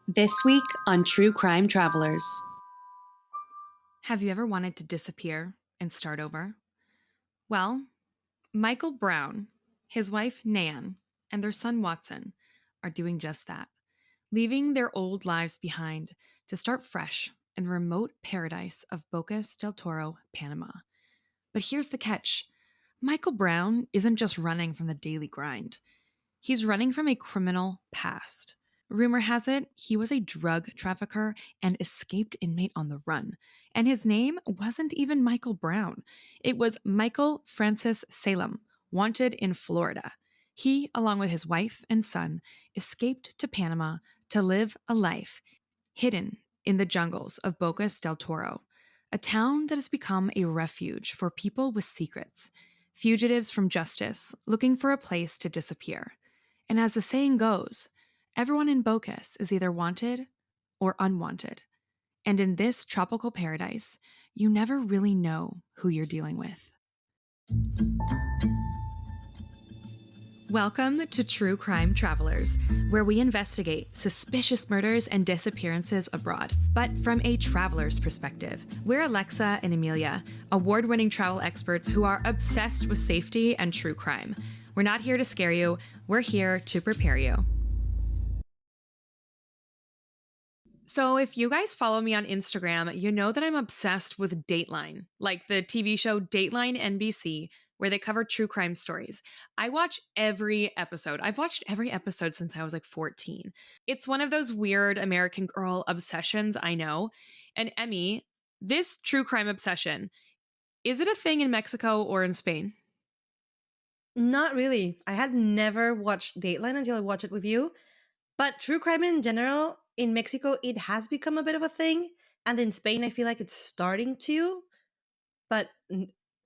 This week on True Crime Travelers. Have you ever wanted to disappear and start over? Well, Michael Brown, his wife Nan, and their son Watson are doing just that, leaving their old lives behind to start fresh in the remote paradise of Bocas del Toro, Panama. But here's the catch. Michael Brown isn't just running from the daily grind. He's running from a criminal past. Rumor has it he was a drug trafficker and escaped inmate on the run. And his name wasn't even Michael Brown. It was Michael Francis Salem, wanted in Florida. He, along with his wife and son, escaped to Panama to live a life hidden in the jungles of Bocas del Toro, a town that has become a refuge for people with secrets, fugitives from justice looking for a place to disappear. And as the saying goes, everyone in Bocas is either wanted or unwanted. And in this tropical paradise, you never really know who you're dealing with. Welcome to True Crime Travelers, where we investigate suspicious murders and disappearances abroad, but from a traveler's perspective. We're Alexa and Amelia, award-winning travel experts who are obsessed with safety and true crime. We're not here to scare you, we're here to prepare you. So if you guys follow me on Instagram, you know that I'm obsessed with Dateline, like the TV show Dateline NBC, where they cover true crime stories. I watch every episode. I've watched every episode since I was like 14. It's one of those weird American Girl obsessions, I know. And Emmy, this true crime obsession, is it a thing in Mexico or in Spain? Not really. I had never watched Dateline until I watched it with you. But true crime in general, in Mexico, it has become a bit of a thing. And in Spain, I feel like it's starting to. But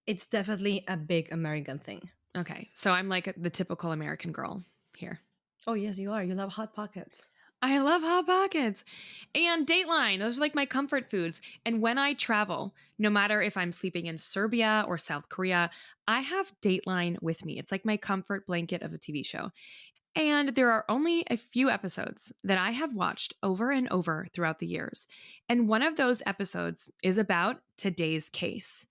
it's definitely a big American thing. Okay, so I'm like the typical American girl here. Oh, yes, you are. You love Hot Pockets. I love Hot Pockets and Dateline. Those are like my comfort foods. And when I travel, no matter if I'm sleeping in Serbia or South Korea, I have Dateline with me. It's like my comfort blanket of a TV show. And there are only a few episodes that I have watched over and over throughout the years. And one of those episodes is about today's case.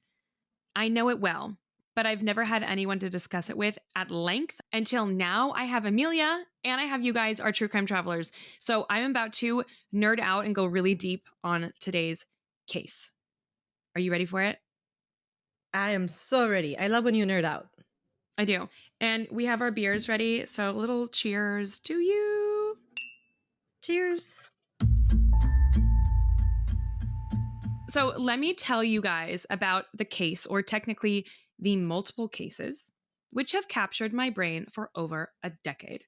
I know it well, but I've never had anyone to discuss it with at length until now. I have Amelia and I have you guys, our true crime travelers. So I'm about to nerd out and go really deep on today's case. Are you ready for it? I am so ready. I love when you nerd out. I do. And we have our beers ready. So a little cheers to you. Cheers. So let me tell you guys about the case, or technically the multiple cases, which have captured my brain for over a decade.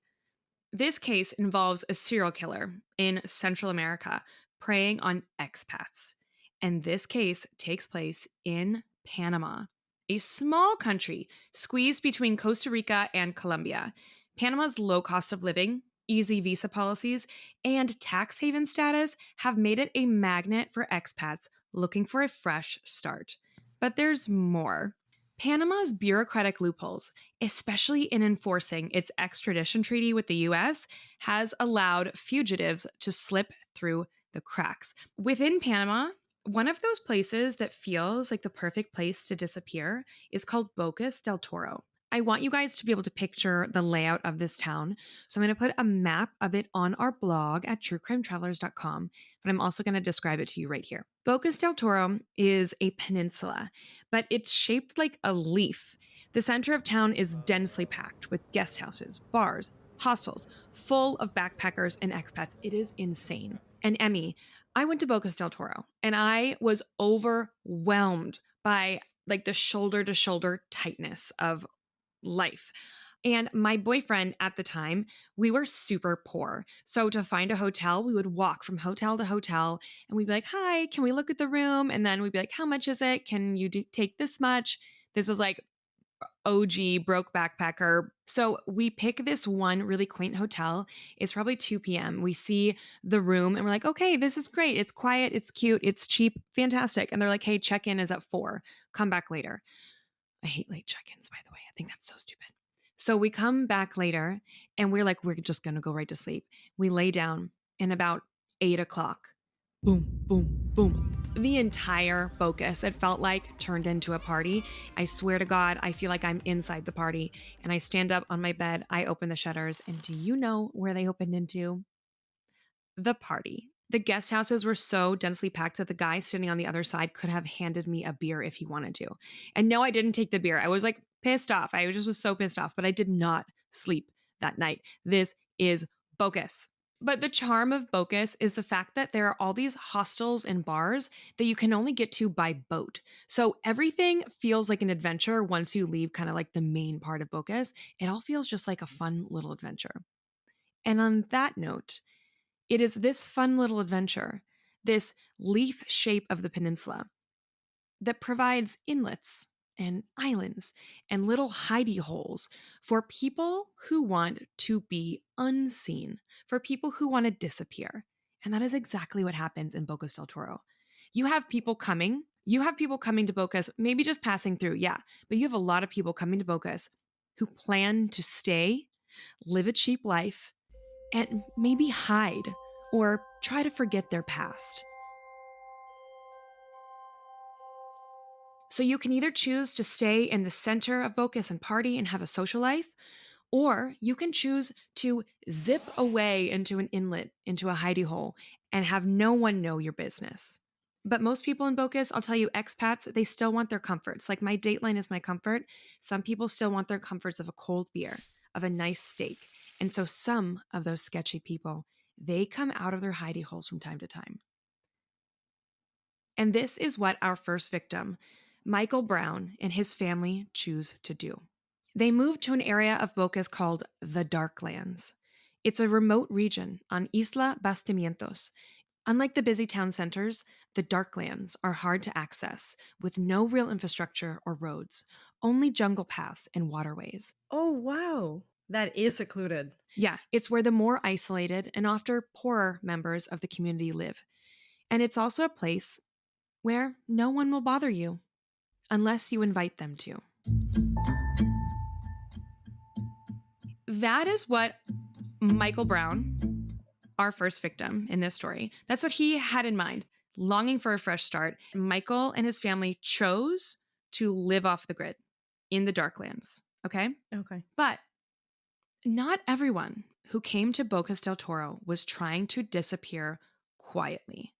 This case involves a serial killer in Central America preying on expats. And this case takes place in Panama, a small country squeezed between Costa Rica and Colombia. Panama's low cost of living, easy visa policies, and tax haven status have made it a magnet for expats looking for a fresh start. But there's more. Panama's bureaucratic loopholes, especially in enforcing its extradition treaty with the US, has allowed fugitives to slip through the cracks. Within Panama, one of those places that feels like the perfect place to disappear is called Bocas del Toro. I want you guys to be able to picture the layout of this town. So I'm going to put a map of it on our blog at truecrimetravelers.com, but I'm also going to describe it to you right here. Bocas del Toro is a peninsula, but it's shaped like a leaf. The center of town is densely packed with guest houses, bars, hostels, full of backpackers and expats. It is insane. And Emmy, I went to Bocas del Toro and I was overwhelmed by like the shoulder to shoulder tightness of life. And my boyfriend at the time, we were super poor. So to find a hotel, we would walk from hotel to hotel and we'd be like, hi, can we look at the room? And then we'd be like, how much is it? Can you take this much? This was like OG broke backpacker. So we pick this one really quaint hotel. It's probably 2 p.m. We see the room and we're like, okay, this is great. It's quiet. It's cute. It's cheap. Fantastic. And they're like, hey, check-in is at 4. Come back later. I hate late check-ins, by the way. I think that's so stupid. So we come back later and we're like, we're just going to go right to sleep. We lay down and about 8 o'clock. Boom, boom, boom. The entire Bocas, it felt like, turned into a party. I swear to God, I feel like I'm inside the party. And I stand up on my bed, I open the shutters, and do you know where they opened into? The party. The guest houses were so densely packed that the guy standing on the other side could have handed me a beer if he wanted to. And no, I didn't take the beer. I was like pissed off. I just was so pissed off, but I did not sleep that night. This is Bocas. But the charm of Bocas is the fact that there are all these hostels and bars that you can only get to by boat. So everything feels like an adventure once you leave kind of like the main part of Bocas. It all feels just like a fun little adventure. And on that note, it is this fun little adventure, this leaf shape of the peninsula, that provides inlets and islands and little hidey holes for people who want to be unseen, for people who want to disappear. And that is exactly what happens in Bocas del Toro. You have people coming. You have people coming to Bocas, maybe just passing through, yeah, but you have a lot of people coming to Bocas who plan to stay, live a cheap life, and maybe hide or try to forget their past. So you can either choose to stay in the center of Bocas and party and have a social life, or you can choose to zip away into an inlet, into a hidey hole, and have no one know your business. But most people in Bocas, I'll tell you, expats, they still want their comforts. Like my dateline is my comfort. Some people still want their comforts of a cold beer, of a nice steak. And so some of those sketchy people, they come out of their hidey holes from time to time. And this is what our first victim, Michael Brown, and his family choose to do. They moved to an area of Bocas called the Darklands. It's a remote region on Isla Bastimientos. Unlike the busy town centers, the Darklands are hard to access with no real infrastructure or roads, only jungle paths and waterways. Oh, wow. That is secluded. Yeah, it's where the more isolated and often poorer members of the community live. And it's also a place where no one will bother you unless you invite them to. That is what Michael Brown, our first victim in this story, that's what he had in mind, longing for a fresh start. Michael and his family chose to live off the grid in the Darklands, okay? Okay. But not everyone who came to Bocas del Toro was trying to disappear quietly.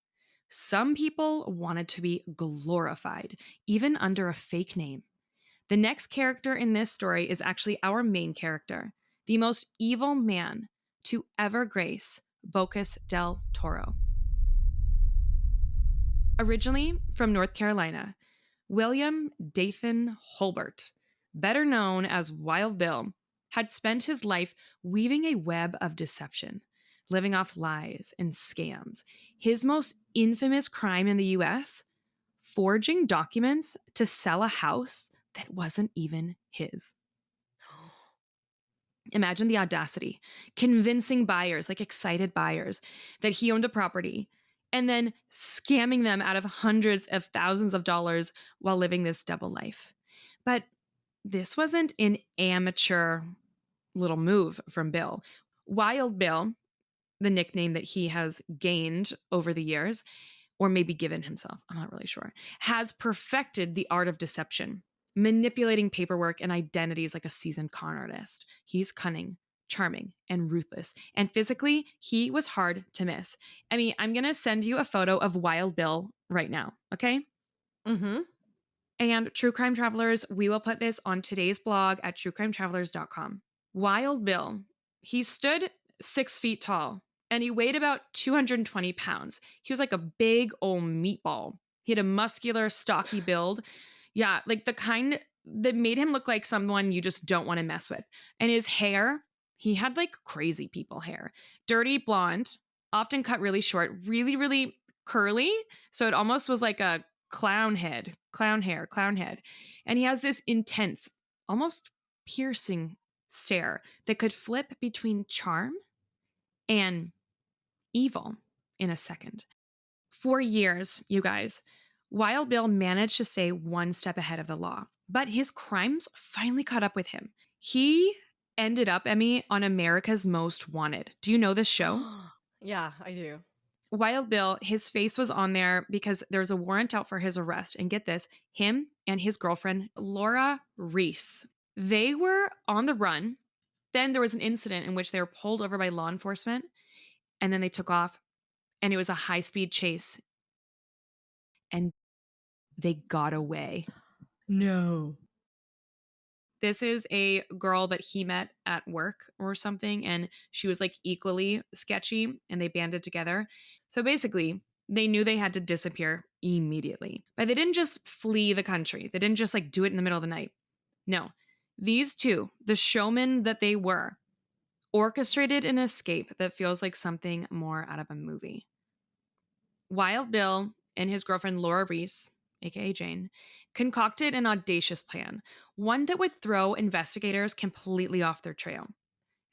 Some people wanted to be glorified, even under a fake name. The next character in this story is actually our main character, the most evil man to ever grace Bocas del Toro. Originally from North Carolina, William Dathan Holbert, better known as Wild Bill, had spent his life weaving a web of deception, living off lies and scams. His most infamous crime in the US? Forging documents to sell a house that wasn't even his. Imagine the audacity, convincing buyers, like excited buyers, that he owned a property and then scamming them out of hundreds of thousands of dollars while living this double life. But this wasn't an amateur little move from Bill. Wild Bill, the nickname that he has gained over the years, or maybe given himself, I'm not really sure, has perfected the art of deception, manipulating paperwork and identities like a seasoned con artist. He's cunning, charming, and ruthless. And physically, he was hard to miss. I mean, I'm going to send you a photo of Wild Bill right now, okay? Mm-hmm. And True Crime Travelers, we will put this on today's blog at truecrimetravelers.com. Wild Bill, he stood 6 feet tall and he weighed about 220 pounds. He was like a big old meatball. He had a muscular, stocky build. Yeah, like the kind that made him look like someone you just don't want to mess with. And his hair, he had like crazy people hair. Dirty blonde, often cut really short, really, really curly. So it almost was like a clown head, clown hair, clown head. And he has this intense, almost piercing stare that could flip between charm and evil in a second. For years, you guys, Wild Bill managed to stay one step ahead of the law, but his crimes finally caught up with him. He ended up, Emmy, on America's Most Wanted. Do you know this show? Yeah, I do. Wild Bill, his face was on there because there was a warrant out for his arrest. And get this, him and his girlfriend, Laura Reese, they were on the run. Then there was an incident in which they were pulled over by law enforcement and then they took off and it was a high-speed chase and they got away. No. This is a girl that he met at work or something, and she was like equally sketchy, and they banded together. So basically, they knew they had to disappear immediately. But they didn't just flee the country, they didn't just like do it in the middle of the night. No, these two, the showmen that they were, orchestrated an escape that feels like something more out of a movie. Wild Bill and his girlfriend Laura Reese, aka Jane, concocted an audacious plan, one that would throw investigators completely off their trail.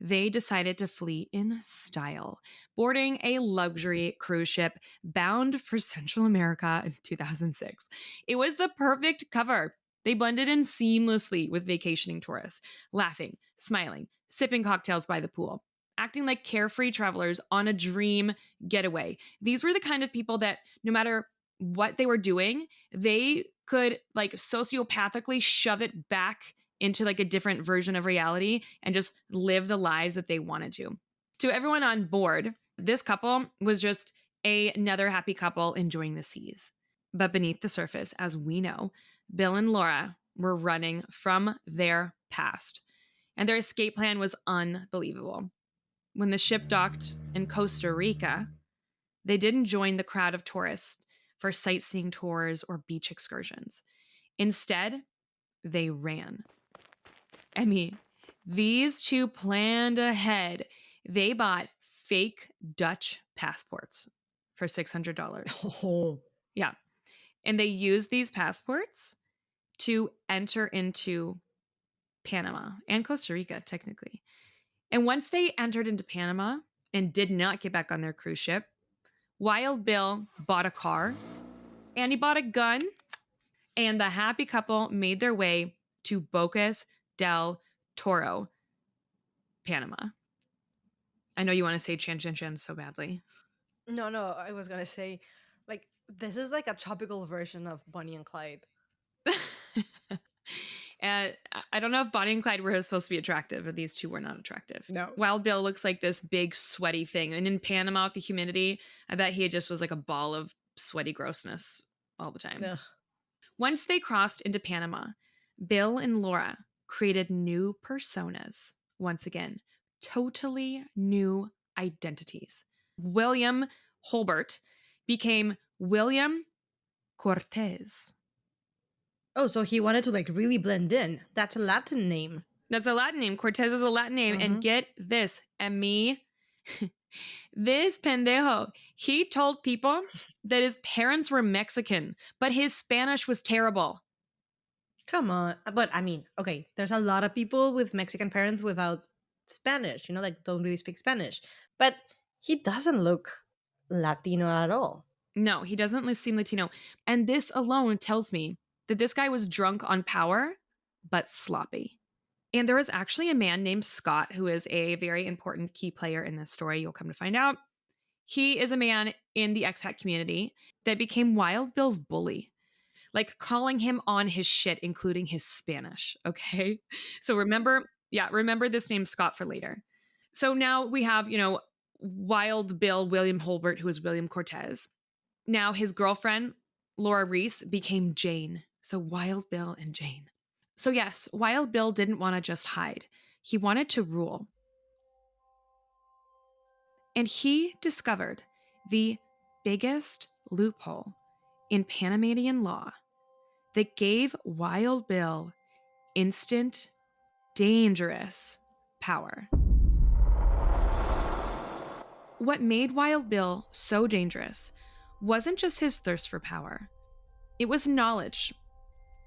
They decided to flee in style, boarding a luxury cruise ship bound for Central America in 2006. It was the perfect cover. They blended in seamlessly with vacationing tourists, laughing, smiling, sipping cocktails by the pool, acting like carefree travelers on a dream getaway. These were the kind of people that no matter what they were doing, they could like sociopathically shove it back into like a different version of reality and just live the lives that they wanted to. To everyone on board, this couple was just another happy couple enjoying the seas. But beneath the surface, as we know, Bill and Laura were running from their past. And their escape plan was unbelievable. When the ship docked in Costa Rica, they didn't join the crowd of tourists for sightseeing tours or beach excursions. Instead, they ran. I mean, these two planned ahead. They bought fake Dutch passports for $600. Oh. Yeah. And they used these passports to enter into Panama and Costa Rica, technically. And once they entered into Panama and did not get back on their cruise ship, Wild Bill bought a car and he bought a gun, and the happy couple made their way to Bocas del Toro, Panama. I know you want to say Chan Chan Chan so badly. No, I was gonna say, like, this is like a tropical version of Bonnie and Clyde. And I don't know if Bonnie and Clyde were supposed to be attractive, but these two were not attractive. No. Wild Bill looks like this big sweaty thing. And in Panama with the humidity, I bet he just was like a ball of sweaty grossness all the time. Ugh. Once they crossed into Panama, Bill and Laura created new personas. Once again, totally new identities. William Holbert became William Cortez. Oh, so he wanted to like really blend in. That's a Latin name. That's a Latin name. Cortez is a Latin name. And get this, and me, this pendejo, he told people that his parents were Mexican, but his Spanish was terrible. Come on. But I mean, okay, there's a lot of people with Mexican parents without Spanish, like don't really speak Spanish. But he doesn't look Latino at all. No, he doesn't seem Latino. And this alone tells me that this guy was drunk on power, but sloppy. And there was actually a man named Scott who is a very important key player in this story. You'll come to find out. He is a man in the expat community that became Wild Bill's bully, like calling him on his shit, including his Spanish. Okay. So remember this name Scott for later. So now we have, Wild Bill, William Holbert, who is William Cortez. Now his girlfriend, Laura Reese, became Jane. So Wild Bill and Jane. So yes, Wild Bill didn't want to just hide. He wanted to rule. And he discovered the biggest loophole in Panamanian law that gave Wild Bill instant, dangerous power. What made Wild Bill so dangerous wasn't just his thirst for power. It was knowledge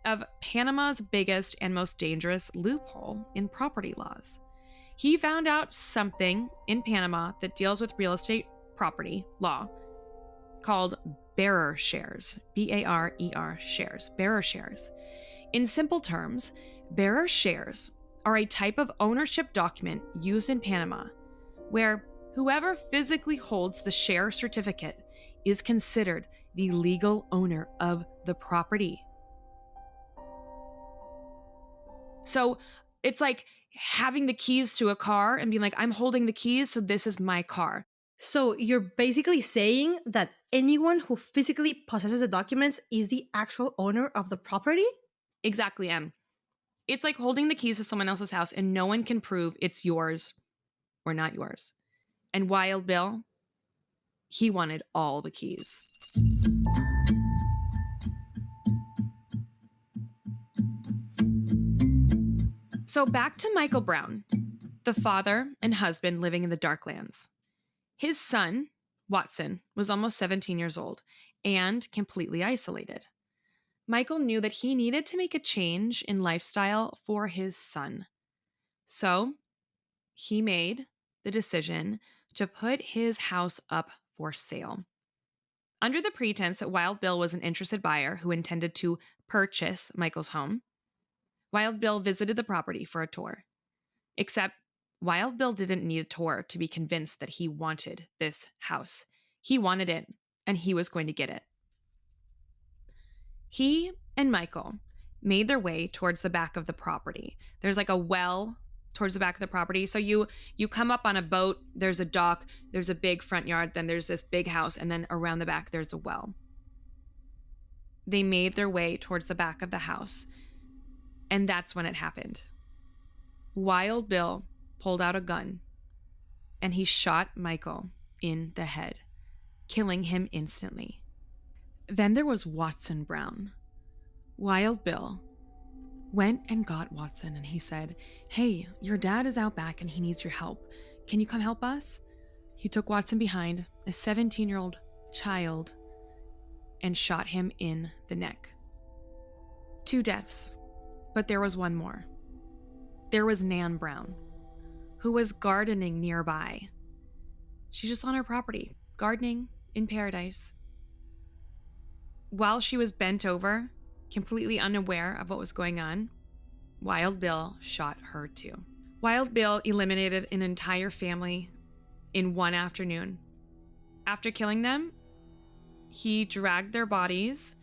of Panama's biggest and most dangerous loophole in property laws. He found out something in Panama that deals with real estate property law called bearer shares, B-A-R-E-R shares, bearer shares. In simple terms, bearer shares are a type of ownership document used in Panama where Whoever physically holds the share certificate is considered the legal owner of the property. So it's like having the keys to a car and being like, I'm holding the keys, so this is my car. So you're basically saying that anyone who physically possesses the documents is the actual owner of the property? Exactly, Em. It's like holding the keys to someone else's house and no one can prove it's yours or not yours. And Wild Bill, he wanted all the keys. So back to Michael Brown, the father and husband living in the Darklands. His son, Watson, was almost 17 years old and completely isolated. Michael knew that he needed to make a change in lifestyle for his son. So he made the decision to put his house up for sale. Under the pretense that Wild Bill was an interested buyer who intended to purchase Michael's home, Wild Bill visited the property for a tour. Except Wild Bill didn't need a tour to be convinced that he wanted this house. He wanted it, and he was going to get it. He and Michael made their way towards the back of the property. There's like a well towards the back of the property. So you come up on a boat, there's a dock, there's a big front yard, then there's this big house, and then around the back there's a well. They made their way towards the back of the house, and that's when it happened. Wild Bill pulled out a gun, and he shot Michael in the head, killing him instantly. Then there was Watson Brown. Wild Bill went and got Watson, and he said, "Hey, your dad is out back and he needs your help. Can you come help us?" He took Watson behind, a 17-year-old child, and shot him in the neck. 2 deaths, but there was one more. There was Nan Brown, who was gardening nearby. She's just on her property, gardening in paradise. While she was bent over, completely unaware of what was going on, Wild Bill shot her too. Wild Bill eliminated an entire family in one afternoon. After killing them, he dragged their bodies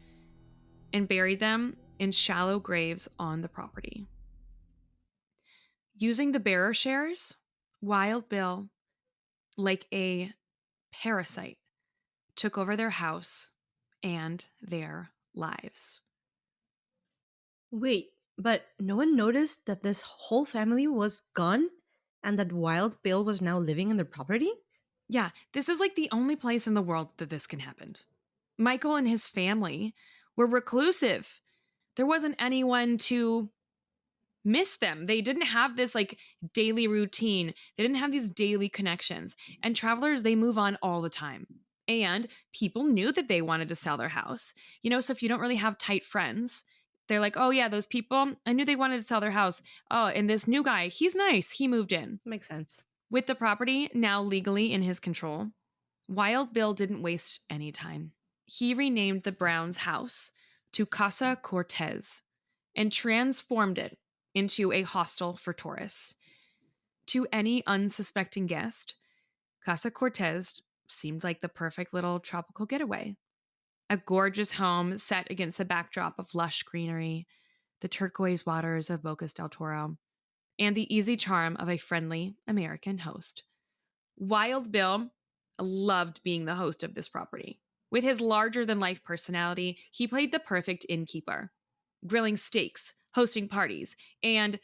and buried them in shallow graves on the property. Using the bearer shares, Wild Bill, like a parasite, took over their house and their lives. Wait, but no one noticed that this whole family was gone and that Wild Bill was now living in the property? Yeah, this is like the only place in the world that this can happen. Michael and his family were reclusive. There wasn't anyone to miss them. They didn't have this like daily routine. They didn't have these daily connections. And travelers, they move on all the time. And people knew that they wanted to sell their house. So if you don't really have tight friends, they're like, "Oh yeah, those people, I knew they wanted to sell their house. Oh, and this new guy, he's nice. He moved in." Makes sense. With the property now legally in his control, Wild Bill didn't waste any time. He renamed the Browns' house to Casa Cortez and transformed it into a hostel for tourists. To any unsuspecting guest, Casa Cortez seemed like the perfect little tropical getaway. A gorgeous home set against the backdrop of lush greenery, the turquoise waters of Bocas del Toro, and the easy charm of a friendly American host. Wild Bill loved being the host of this property. With his larger-than-life personality, he played the perfect innkeeper, grilling steaks, hosting parties, and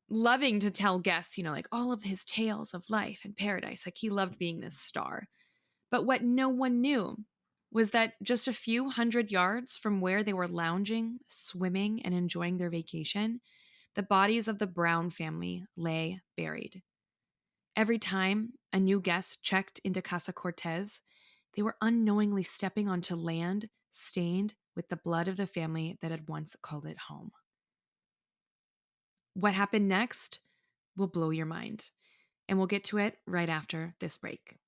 loving to tell guests, like all of his tales of life and paradise. Like he loved being this star. But what no one knew was that just a few hundred yards from where they were lounging, swimming, and enjoying their vacation, the bodies of the Brown family lay buried. Every time a new guest checked into Casa Cortez, they were unknowingly stepping onto land stained with the blood of the family that had once called it home. What happened next will blow your mind, and we'll get to it right after this break.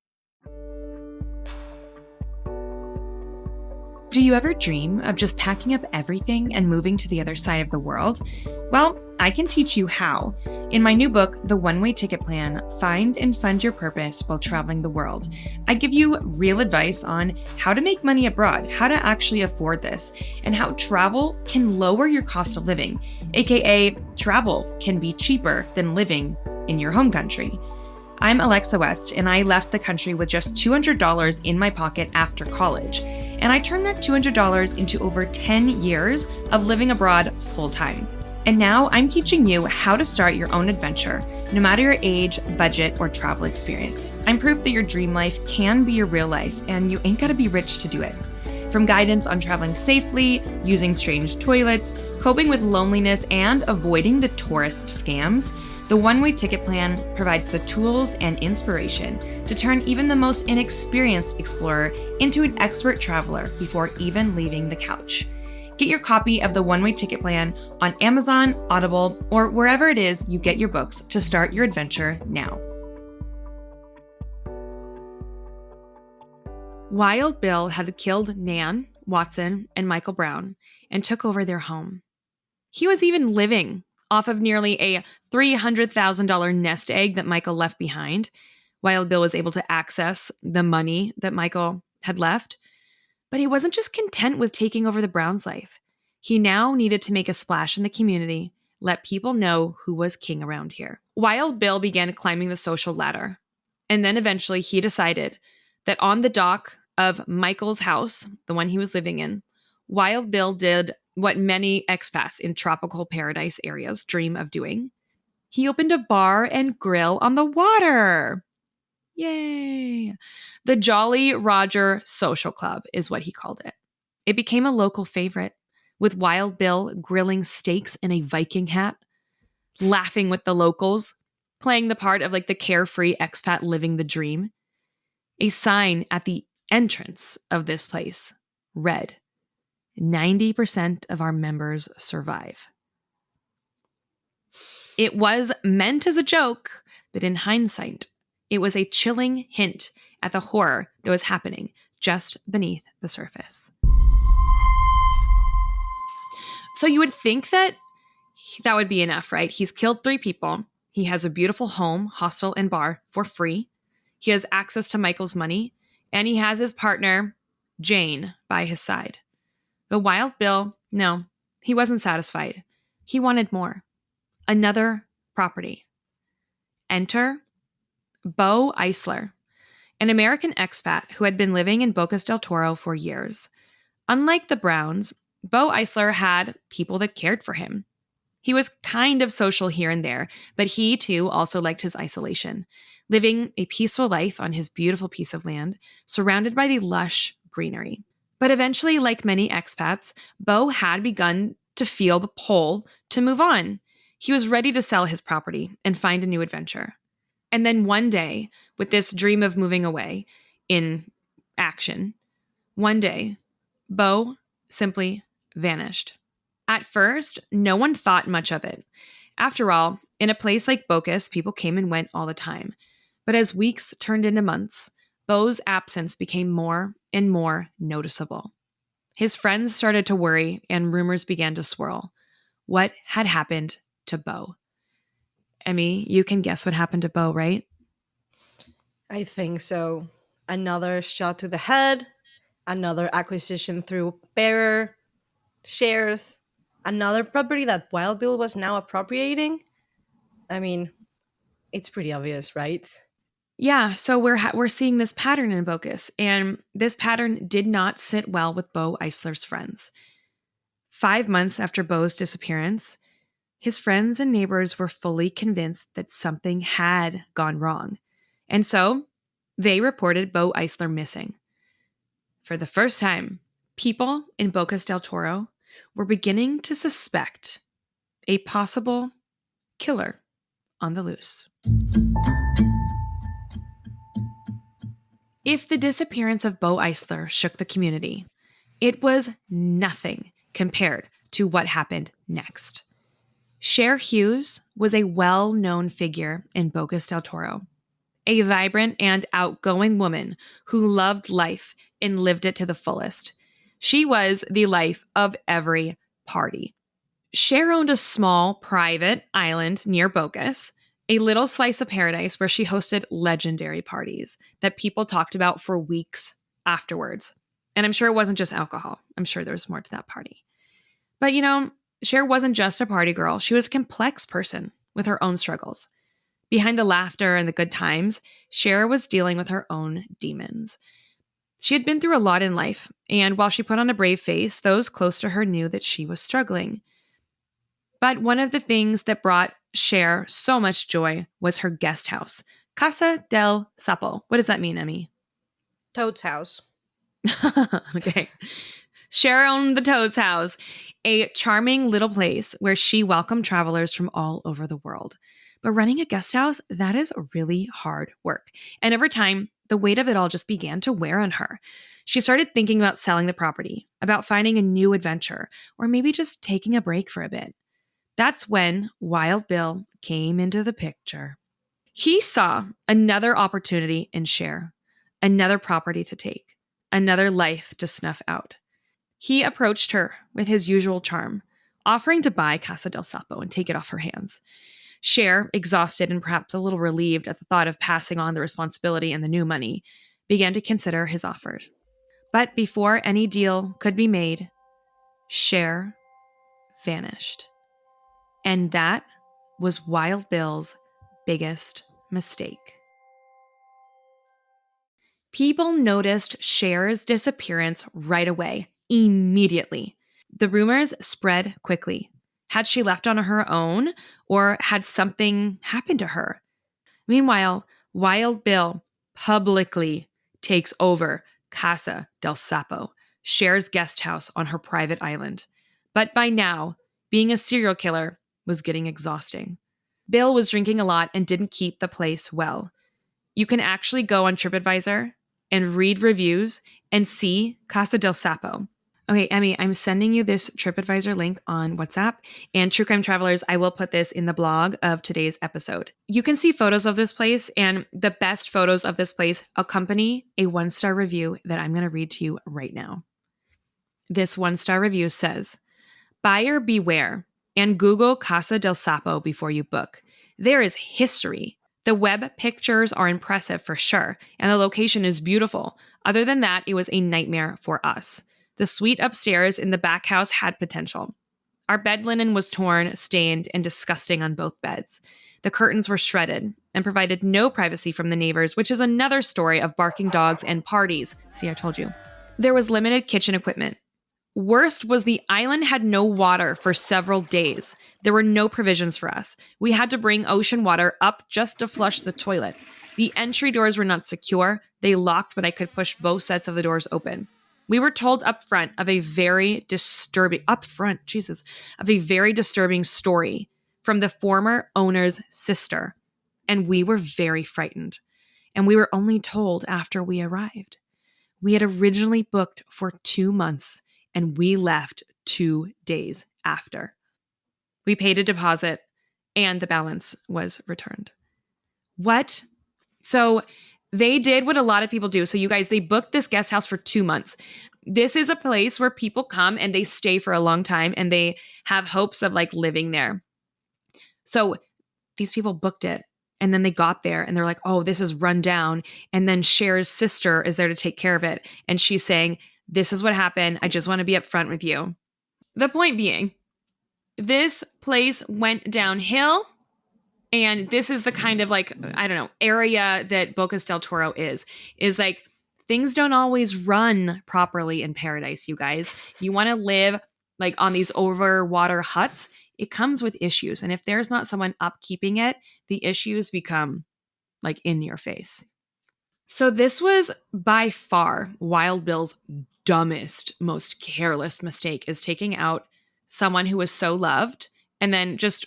Do you ever dream of just packing up everything and moving to the other side of the world? Well, I can teach you how. In my new book, The One-Way Ticket Plan, Find and Fund Your Purpose While Traveling the World, I give you real advice on how to make money abroad, how to actually afford this, and how travel can lower your cost of living, aka travel can be cheaper than living in your home country. I'm Alexa West, and I left the country with just $200 in my pocket after college. And I turned that $200 into over 10 years of living abroad full-time. And now I'm teaching you how to start your own adventure, no matter your age, budget, or travel experience. I'm proof that your dream life can be your real life, and you ain't gotta be rich to do it. From guidance on traveling safely, using strange toilets, coping with loneliness, and avoiding the tourist scams, the One-Way Ticket Plan provides the tools and inspiration to turn even the most inexperienced explorer into an expert traveler before even leaving the couch. Get your copy of the One-Way Ticket Plan on Amazon, Audible, or wherever it is you get your books to start your adventure now. Wild Bill had killed Nan, Watson, and Michael Brown and took over their home. He was even living off of nearly a $300,000 nest egg that Michael left behind. Wild Bill was able to access the money that Michael had left. But he wasn't just content with taking over the Browns' life. He now needed to make a splash in the community, let people know who was king around here. Wild Bill began climbing the social ladder. And then eventually he decided that on the dock of Michael's house, the one he was living in, Wild Bill did what many expats in tropical paradise areas dream of doing. He opened a bar and grill on the water. Yay! The Jolly Roger Social Club is what he called it. It became a local favorite, with Wild Bill grilling steaks in a Viking hat, laughing with the locals, playing the part of like the carefree expat living the dream. A sign at the entrance of this place read, 90% of our members survive. It was meant as a joke, but in hindsight, it was a chilling hint at the horror that was happening just beneath the surface. So you would think that would be enough, right? He's killed 3 people. He has a beautiful home, hostel, and bar for free. He has access to Michael's money, and he has his partner, Jane, by his side. But Wild Bill, no, he wasn't satisfied. He wanted more. Another property. Enter Bo Eisler, an American expat who had been living in Bocas del Toro for years. Unlike the Browns, Bo Eisler had people that cared for him. He was kind of social here and there, but he too also liked his isolation, living a peaceful life on his beautiful piece of land, surrounded by the lush greenery. But eventually, like many expats, Bo had begun to feel the pull to move on. He was ready to sell his property and find a new adventure. And then one day, with this dream of moving away in action, one day, Bo simply vanished. At first, no one thought much of it. After all, in a place like Bocas, people came and went all the time. But as weeks turned into months, Bo's absence became more and more noticeable. His friends started to worry, and rumors began to swirl. What had happened to Bo? Emmy, you can guess what happened to Bo, right? I think so. Another shot to the head, another acquisition through bearer, shares, another property that Wild Bill was now appropriating. I mean, it's pretty obvious, right? Yeah, so we're seeing this pattern in Bocas, and this pattern did not sit well with Bo Eisler's friends. 5 months after Bo's disappearance, his friends and neighbors were fully convinced that something had gone wrong. And so they reported Bo Eisler missing. For the first time, people in Bocas del Toro were beginning to suspect a possible killer on the loose. If the disappearance of Bo Eisler shook the community, it was nothing compared to what happened next. Cher Hughes was a well-known figure in Bocas del Toro, a vibrant and outgoing woman who loved life and lived it to the fullest. She was the life of every party. Cher owned a small private island near Bocas, a little slice of paradise where she hosted legendary parties that people talked about for weeks afterwards. And I'm sure it wasn't just alcohol. I'm sure there was more to that party. But Cher wasn't just a party girl. She was a complex person with her own struggles. Behind the laughter and the good times, Cher was dealing with her own demons. She had been through a lot in life, and while she put on a brave face, those close to her knew that she was struggling. But one of the things that brought Cher so much joy was her guest house, Casa del Sapo. What does that mean, Emmy? Toad's house. Okay. Cher owned the Toad's house, a charming little place where she welcomed travelers from all over the world. But running a guest house, that is really hard work. And over time, the weight of it all just began to wear on her. She started thinking about selling the property, about finding a new adventure, or maybe just taking a break for a bit. That's when Wild Bill came into the picture. He saw another opportunity in Cher, another property to take, another life to snuff out. He approached her with his usual charm, offering to buy Casa del Sapo and take it off her hands. Cher, exhausted and perhaps a little relieved at the thought of passing on the responsibility and the new money, began to consider his offer. But before any deal could be made, Cher vanished. And that was Wild Bill's biggest mistake. People noticed Cher's disappearance right away, immediately. The rumors spread quickly. Had she left on her own, or had something happened to her? Meanwhile, Wild Bill publicly takes over Casa del Sapo, Cher's guest house on her private island. But by now, being a serial killer was getting exhausting. Bill was drinking a lot and didn't keep the place well. You can actually go on TripAdvisor and read reviews and see Casa del Sapo. Okay, Emmy, I'm sending you this TripAdvisor link on WhatsApp. And True Crime Travelers, I will put this in the blog of today's episode. You can see photos of this place, and the best photos of this place accompany a 1-star review that I'm going to read to you right now. This 1-star review says, "Buyer beware and Google Casa del Sapo before you book. There is history. The web pictures are impressive for sure, and the location is beautiful. Other than that, it was a nightmare for us. The suite upstairs in the back house had potential. Our bed linen was torn, stained, and disgusting on both beds. The curtains were shredded and provided no privacy from the neighbors, which is another story of barking dogs and parties. See, I told you. There was limited kitchen equipment. Worst was the island had no water for several days. There were no provisions for us. We had to bring ocean water up just to flush the toilet. The entry doors were not secure. They locked, but I could push both sets of the doors open. We were told up front of a very disturbing story from the former owner's sister. And we were very frightened. And we were only told after we arrived. We had originally booked for 2 months, and we left 2 days after. We paid a deposit, and the balance was returned." What? So they did what a lot of people do. So you guys, they booked this guest house for 2 months. This is a place where people come and they stay for a long time, and they have hopes of living there. So these people booked it. And then they got there and they're like, oh, this is run down. And then Cher's sister is there to take care of it. And she's saying, this is what happened. I just want to be upfront with you. The point being, this place went downhill. And this is the kind of area that Bocas del Toro is things don't always run properly in paradise, you guys. You want to live on these overwater huts. It comes with issues. And if there's not someone upkeeping it, the issues become in your face. So this was by far Wild Bill's dumbest, most careless mistake, is taking out someone who was so loved and then just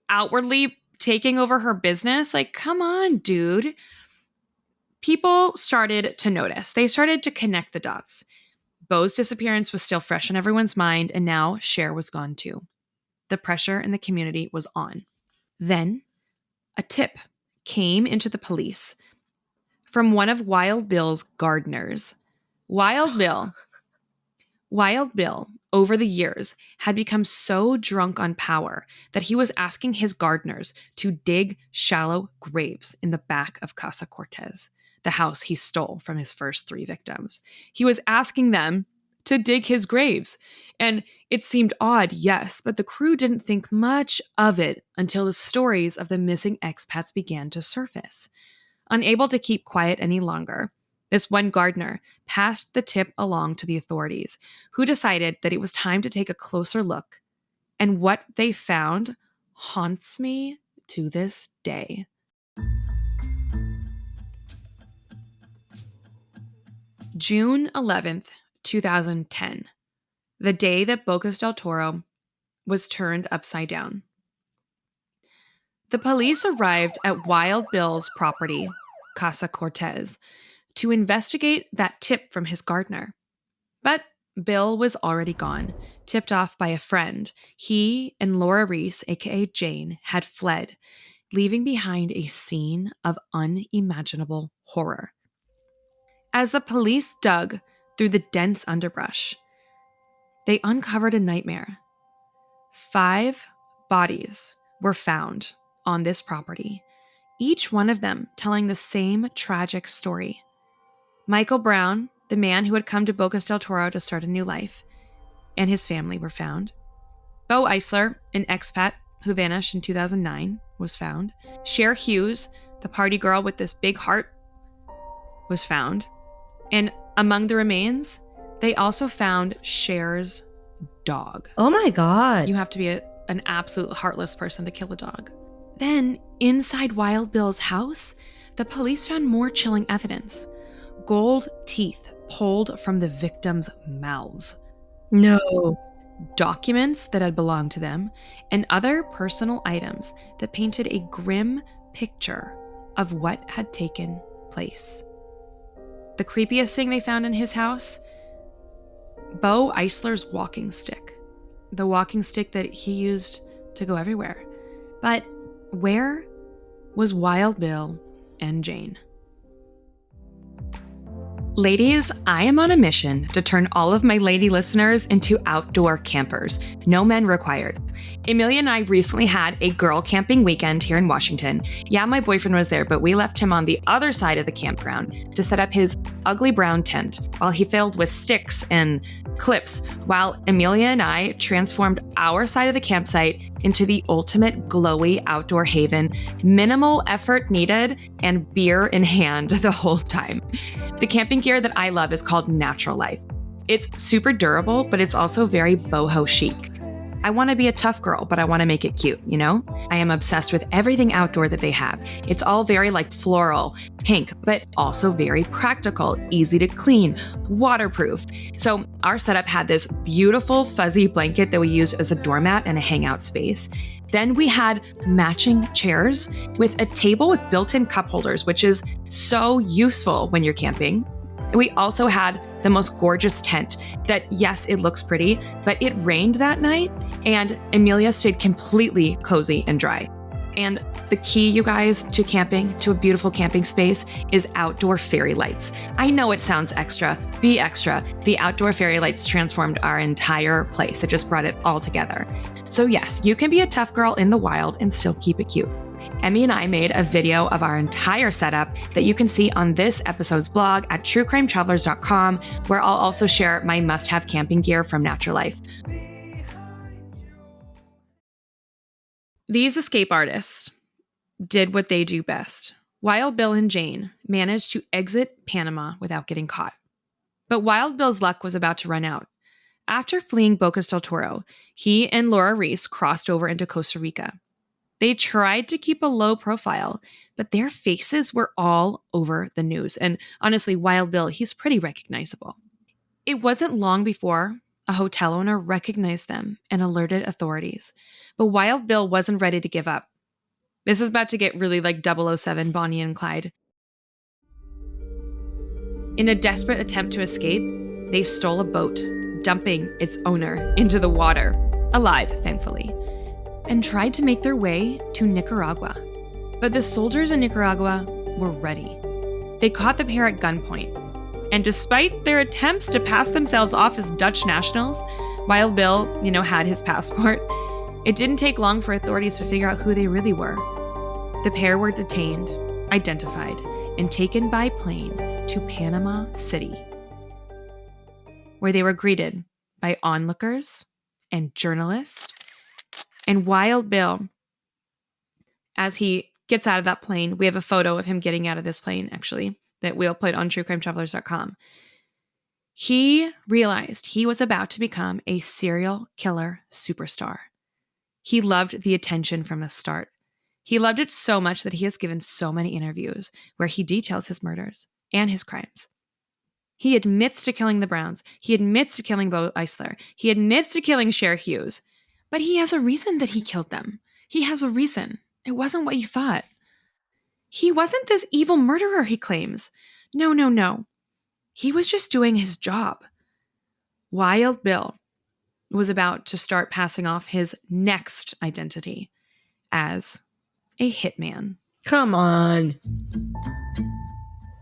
outwardly taking over her business. Come on, dude. People started to notice. They started to connect the dots. Beau's disappearance was still fresh on everyone's mind, and now Cher was gone too. The pressure in the community was on. Then a tip came into the police from one of Wild Bill's gardeners. Wild Bill over the years, had become so drunk on power that he was asking his gardeners to dig shallow graves in the back of Casa Cortez, the house he stole from his first 3 victims. He was asking them to dig his graves. And it seemed odd, yes, but the crew didn't think much of it until the stories of the missing expats began to surface. Unable to keep quiet any longer, this one gardener passed the tip along to the authorities, who decided that it was time to take a closer look. And what they found haunts me to this day. June 11th, 2010, the day that Bocas del Toro was turned upside down. The police arrived at Wild Bill's property, Casa Cortez, to investigate that tip from his gardener. But Bill was already gone, tipped off by a friend. He and Laura Reese, aka Jane, had fled, leaving behind a scene of unimaginable horror. As the police dug through the dense underbrush, they uncovered a nightmare. 5 bodies were found on this property, each one of them telling the same tragic story. Michael Brown, the man who had come to Bocas del Toro to start a new life, and his family were found. Bo Eisler, an expat who vanished in 2009, was found. Cher Hughes, the party girl with this big heart, was found. And among the remains, they also found Cher's dog. Oh my God. You have to be an absolute heartless person to kill a dog. Then, inside Wild Bill's house, the police found more chilling evidence. Gold teeth pulled from the victims' mouths. No. Documents that had belonged to them, and other personal items that painted a grim picture of what had taken place. The creepiest thing they found in his house? Bo Eisler's walking stick. The walking stick that he used to go everywhere. But where was Wild Bill and Jane? Ladies, I am on a mission to turn all of my lady listeners into outdoor campers. No men required. Amelia and I recently had a girl camping weekend here in Washington. Yeah, my boyfriend was there, but we left him on the other side of the campground to set up his ugly brown tent while he fiddled with sticks and clips, while Amelia and I transformed our side of the campsite into the ultimate glowy outdoor haven, minimal effort needed, and beer in hand the whole time. The camping gear that I love is called Natural Life. It's super durable, but it's also very boho chic. I want to be a tough girl, but I want to make it cute, you know? I am obsessed with everything outdoor that they have. It's all very like floral, pink, but also very practical, easy to clean, waterproof. So our setup had this beautiful fuzzy blanket that we used as a doormat and a hangout space. Then we had matching chairs with a table with built-in cup holders, which is so useful when you're camping. We also had the most gorgeous tent that, yes, it looks pretty, but it rained that night and Amelia stayed completely cozy and dry. And the key, you guys, to camping, to a beautiful camping space, is outdoor fairy lights. I know it sounds extra. Be extra. The outdoor fairy lights transformed our entire place. It just brought it all together. So yes, you can be a tough girl in the wild and still keep it cute. Emmy and I made a video of our entire setup that you can see on this episode's blog at truecrimetravelers.com, where I'll also share my must-have camping gear from Natural Life. These escape artists did what they do best. Wild Bill and Jane managed to exit Panama without getting caught. But Wild Bill's luck was about to run out. After fleeing Bocas del Toro, he and Laura Reese crossed over into Costa Rica. They tried to keep a low profile, but their faces were all over the news. And honestly, Wild Bill, he's pretty recognizable. It wasn't long before a hotel owner recognized them and alerted authorities. But Wild Bill wasn't ready to give up. This is about to get really like 007 Bonnie and Clyde. In a desperate attempt to escape, they stole a boat, dumping its owner into the water, alive, thankfully, and tried to make their way to Nicaragua. But the soldiers in Nicaragua were ready. They caught the pair at gunpoint. And despite their attempts to pass themselves off as Dutch nationals, Wild Bill, had his passport. It didn't take long for authorities to figure out who they really were. The pair were detained, identified, and taken by plane to Panama City, where they were greeted by onlookers and journalists. And Wild Bill, as he gets out of that plane, we have a photo of him getting out of this plane, actually, that we'll put on truecrimetravelers.com. He realized he was about to become a serial killer superstar. He loved the attention from the start. He loved it so much that he has given so many interviews where he details his murders and his crimes. He admits to killing the Browns. He admits to killing Bo Eisler. He admits to killing Cher Hughes. But he has a reason that he killed them. He has a reason. It wasn't what you thought. He wasn't this evil murderer, he claims. No. He was just doing his job. Wild Bill was about to start passing off his next identity as a hitman. Come on.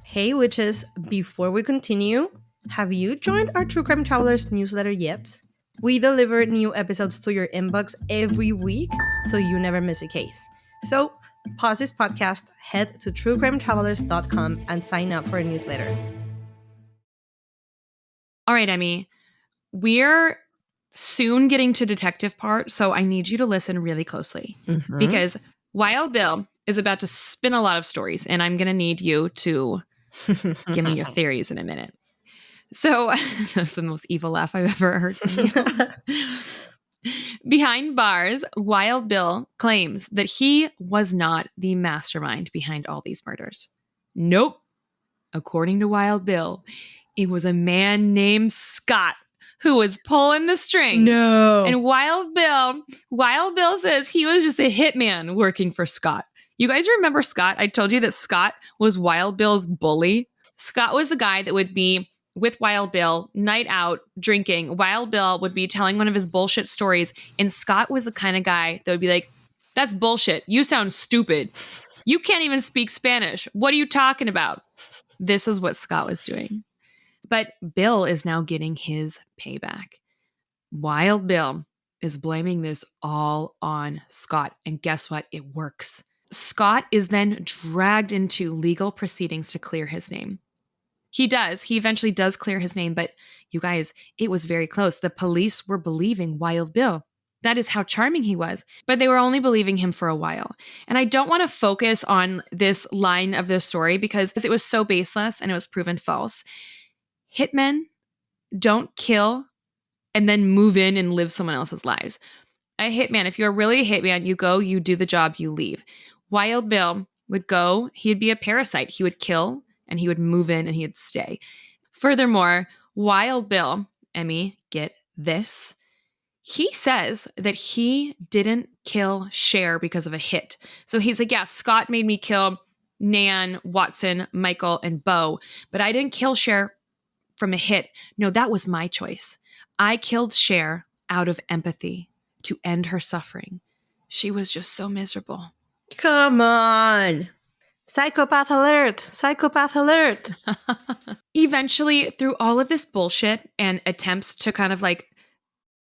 Hey, witches, before we continue, have you joined our True Crime Travelers newsletter yet? We deliver new episodes to your inbox every week, so you never miss a case. So, pause this podcast, head to truecrimetravelers.com and sign up for a newsletter. All right, Emmy, we're soon getting to detective part, so I need you to listen really closely because Wild Bill is about to spin a lot of stories, and I'm going to need you to give me your theories in a minute. So that's the most evil laugh I've ever heard from you. Behind bars, Wild Bill claims that he was not the mastermind behind all these murders. Nope. According to Wild Bill, it was a man named Scott who was pulling the strings. No. And Wild Bill says he was just a hitman working for Scott. You guys remember Scott? I told you that Scott was Wild Bill's bully. Scott was the guy that would be with Wild Bill, night out, drinking. Wild Bill would be telling one of his bullshit stories. And Scott was the kind of guy that would be like, that's bullshit. You sound stupid. You can't even speak Spanish. What are you talking about? This is what Scott was doing. But Bill is now getting his payback. Wild Bill is blaming this all on Scott. And guess what? It works. Scott is then dragged into legal proceedings to clear his name. He does. He eventually does clear his name. But you guys, it was very close. The police were believing Wild Bill. That is how charming he was. But they were only believing him for a while. And I don't want to focus on this line of the story because it was so baseless and it was proven false. Hitmen don't kill and then move in and live someone else's lives. A hitman, if you're really a hitman, you go, you do the job, you leave. Wild Bill would go, he'd be a parasite. He would kill and he would move in and he'd stay. Furthermore, Wild Bill, Emmy, get this. He says that he didn't kill Cher because of a hit. So he's like, yeah, Scott made me kill Nan, Watson, Michael, and Bo, but I didn't kill Cher from a hit. No, that was my choice. I killed Cher out of empathy to end her suffering. She was just so miserable. Come on. Psychopath alert. Psychopath alert. Eventually, through all of this bullshit and attempts to kind of like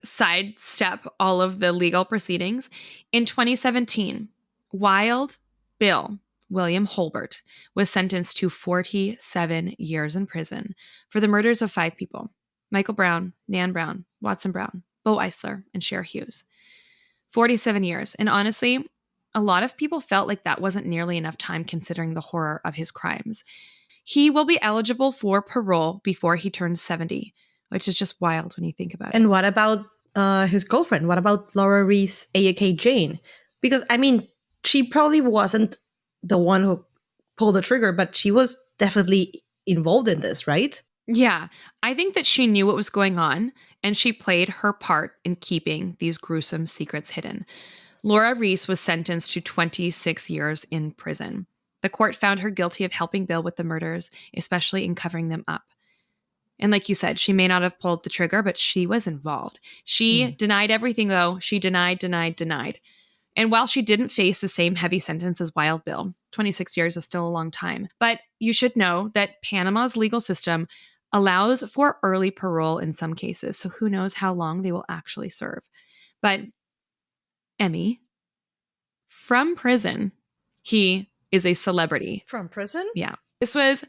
sidestep all of the legal proceedings, in 2017, Wild Bill William Holbert was sentenced to 47 years in prison for the murders of 5 people: Michael Brown, Nan Brown, Watson Brown, Bo Eisler, and Cher Hughes. 47 years. And honestly, a lot of people felt like that wasn't nearly enough time considering the horror of his crimes. He will be eligible for parole before he turns 70, which is just wild when you think about it. And what about his girlfriend? What about Laura Reese, aka Jane? Because, I mean, she probably wasn't the one who pulled the trigger, but she was definitely involved in this, right? Yeah, I think that she knew what was going on, and she played her part in keeping these gruesome secrets hidden. Laura Reese was sentenced to 26 years in prison. The court found her guilty of helping Bill with the murders, especially in covering them up. And like you said, she may not have pulled the trigger, but she was involved. She denied everything, though. She denied. And while she didn't face the same heavy sentence as Wild Bill, 26 years is still a long time. But you should know that Panama's legal system allows for early parole in some cases. So who knows how long they will actually serve. But Emmy, from prison, he is a celebrity. From prison? Yeah. This was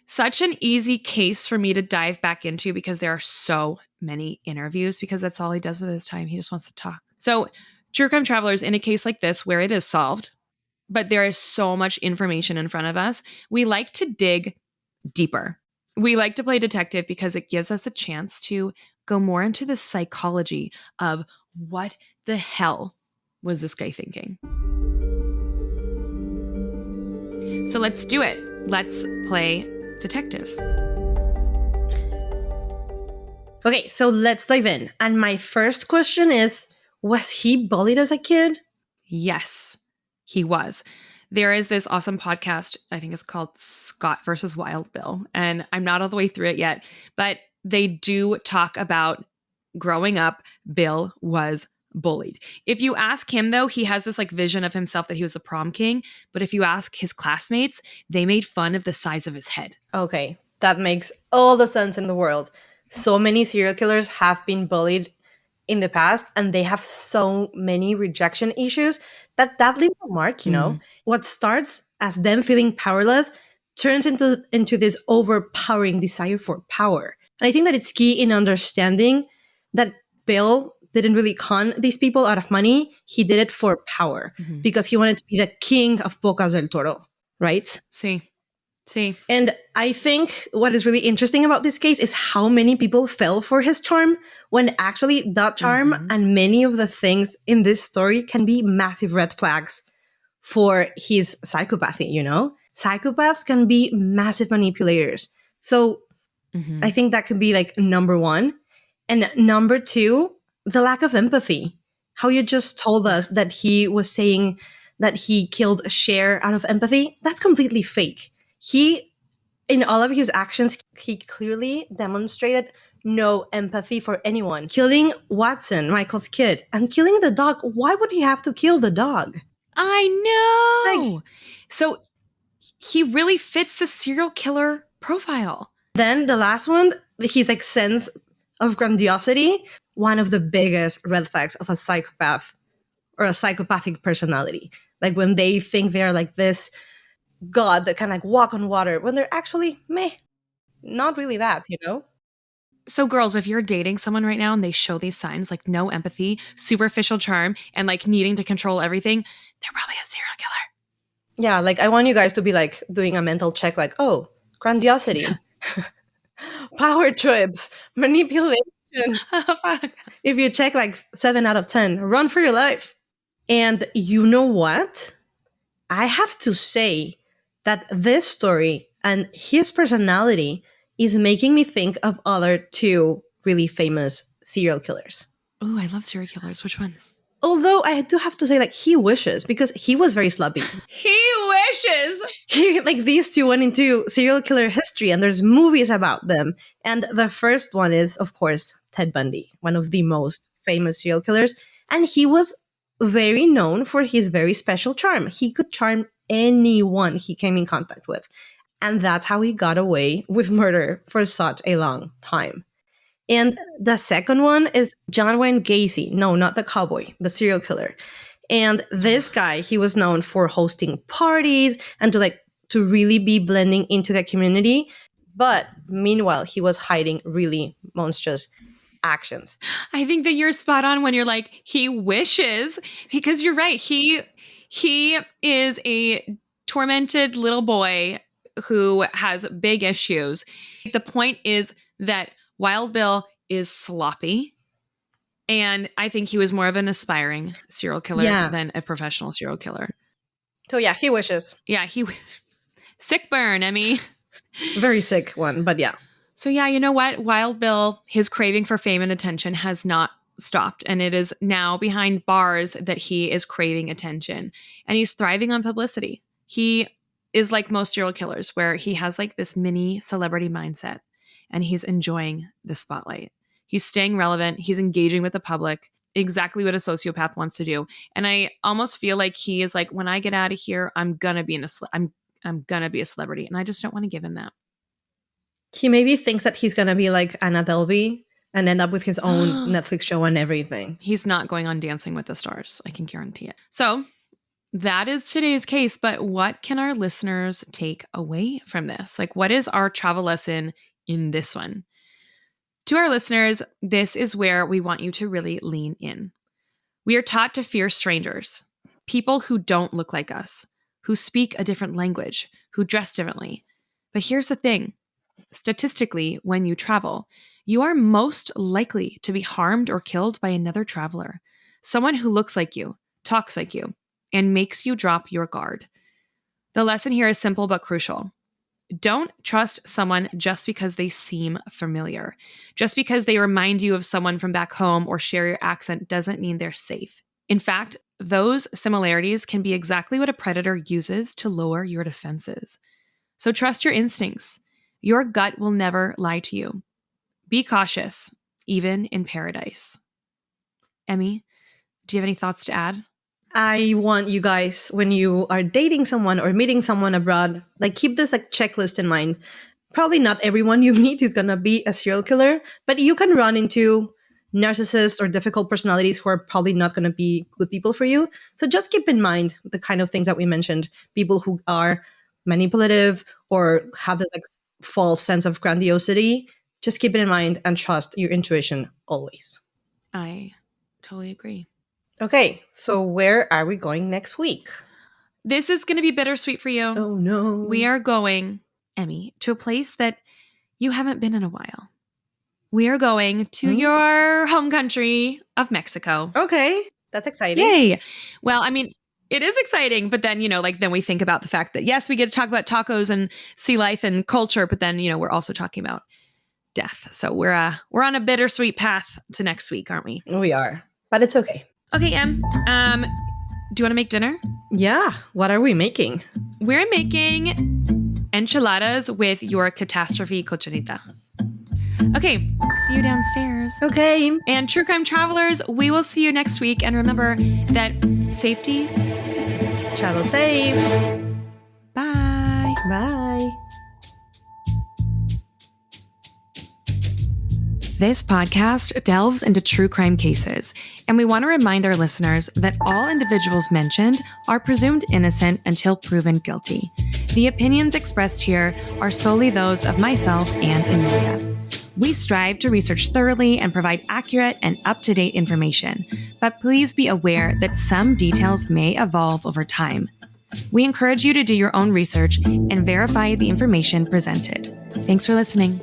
such an easy case for me to dive back into because there are so many interviews, because that's all he does with his time. He just wants to talk. So, True Crime Travelers, in a case like this where it is solved, but there is so much information in front of us, we like to dig deeper. We like to play detective because it gives us a chance to go more into the psychology of what the hell was this guy thinking. So let's do it. Let's play detective. Okay, so let's dive in. And my first question is, was he bullied as a kid? Yes, he was. There is this awesome podcast, I think it's called Scott versus Wild Bill, and I'm not all the way through it yet, but they do talk about growing up, Bill was bullied. If you ask him, though, he has this like vision of himself that he was the prom king, but if you ask his classmates, they made fun of the size of his head. Okay, that makes all the sense in the world. So many serial killers have been bullied in the past, and they have so many rejection issues that leaves a mark, you know? What starts as them feeling powerless turns into this overpowering desire for power. And I think that it's key in understanding that Bill didn't really con these people out of money. He did it for power because he wanted to be the king of Bocas del Toro, right? See. And I think what is really interesting about this case is how many people fell for his charm, when actually that charm and many of the things in this story can be massive red flags for his psychopathy, you know? Psychopaths can be massive manipulators. So I think that could be like number one. And number two, the lack of empathy. How you just told us that he was saying that he killed Cher out of empathy. That's completely fake. He, in all of his actions, he clearly demonstrated no empathy for anyone. Killing Watson, Michael's kid, and killing the dog. Why would he have to kill the dog? I know. Like, so he really fits the serial killer profile. then the last one, his like sense of grandiosity, one of the biggest red flags of a psychopath or a psychopathic personality. Like when they think they're like this god that can like walk on water, when they're actually not really that, you know? So girls, if you're dating someone right now and they show these signs like no empathy, superficial charm, and like needing to control everything, they're probably a serial killer. Yeah, like I want you guys to be like doing a mental check, like, oh, grandiosity, power trips, manipulation. If you check like 7 out of 10, run for your life. And you know what? I have to say that this story and his personality is making me think of other two really famous serial killers. Oh, I love serial killers. Which ones? Although I do have to say, like, he wishes, because he was very sloppy. He wishes. Like, these two went into serial killer history, and there's movies about them. And the first one is, of course, Ted Bundy, one of the most famous serial killers. And he was very known for his very special charm. He could charm anyone he came in contact with. And that's how he got away with murder for such a long time. And the second one is John Wayne Gacy. No, not the cowboy, the serial killer. And this guy, he was known for hosting parties and to really be blending into the community. But meanwhile, he was hiding really monstrous actions. I think that you're spot on when you're like, he wishes, because you're right. He is a tormented little boy who has big issues. The point is that Wild Bill is sloppy. And I think he was more of an aspiring serial killer than a professional serial killer. So yeah, he wishes. Yeah, sick burn, Emmy. Very sick one, but yeah. So yeah, you know what? Wild Bill, his craving for fame and attention has not stopped. And it is now behind bars that he is craving attention. And he's thriving on publicity. He is like most serial killers, where he has like this mini celebrity mindset and he's enjoying the spotlight. He's staying relevant. He's engaging with the public, exactly what a sociopath wants to do. And I almost feel like he is like, when I get out of here, I'm gonna be a celebrity, and I just don't want to give him that. He maybe thinks that he's going to be like Anna Delvey and end up with his own Netflix show and everything. He's not going on Dancing with the Stars. I can guarantee it. So that is today's case. But what can our listeners take away from this? Like, what is our travel lesson in this one? To our listeners, this is where we want you to really lean in. We are taught to fear strangers, people who don't look like us, who speak a different language, who dress differently. But here's the thing. Statistically, when you travel, you are most likely to be harmed or killed by another traveler, someone who looks like you, talks like you, and makes you drop your guard. The lesson here is simple but crucial. Don't trust someone just because they seem familiar. Just because they remind you of someone from back home or share your accent doesn't mean they're safe. In fact, those similarities can be exactly what a predator uses to lower your defenses. So trust your instincts. Your gut will never lie to you. Be cautious, even in paradise. Emmy, do you have any thoughts to add? I want you guys, when you are dating someone or meeting someone abroad, like keep this like checklist in mind. Probably not everyone you meet is going to be a serial killer, but you can run into narcissists or difficult personalities who are probably not going to be good people for you. So just keep in mind the kind of things that we mentioned, people who are manipulative or have this like false sense of grandiosity. Just keep it in mind and trust your intuition always. I totally agree. Okay, so where are we going next week? This is going to be bittersweet for you. Oh, no. We are going, Emmy, to a place that you haven't been in a while. We are going to your home country of Mexico. Okay, that's exciting. Yay. Well, I mean, it is exciting, but then, then we think about the fact that, yes, we get to talk about tacos and sea life and culture, but then, we're also talking about death. So we're on a bittersweet path to next week, aren't we? We are, but it's okay. Okay, Em, do you want to make dinner? Yeah. What are we making? We're making enchiladas with your catastrophe cochinita. Okay, see you downstairs. Okay. And True Crime Travelers, we will see you next week. And remember that safety is citizen. Travel safe. Bye. Bye. This podcast delves into true crime cases, and we want to remind our listeners that all individuals mentioned are presumed innocent until proven guilty. The opinions expressed here are solely those of myself and Emilia. We strive to research thoroughly and provide accurate and up-to-date information, but please be aware that some details may evolve over time. We encourage you to do your own research and verify the information presented. Thanks for listening.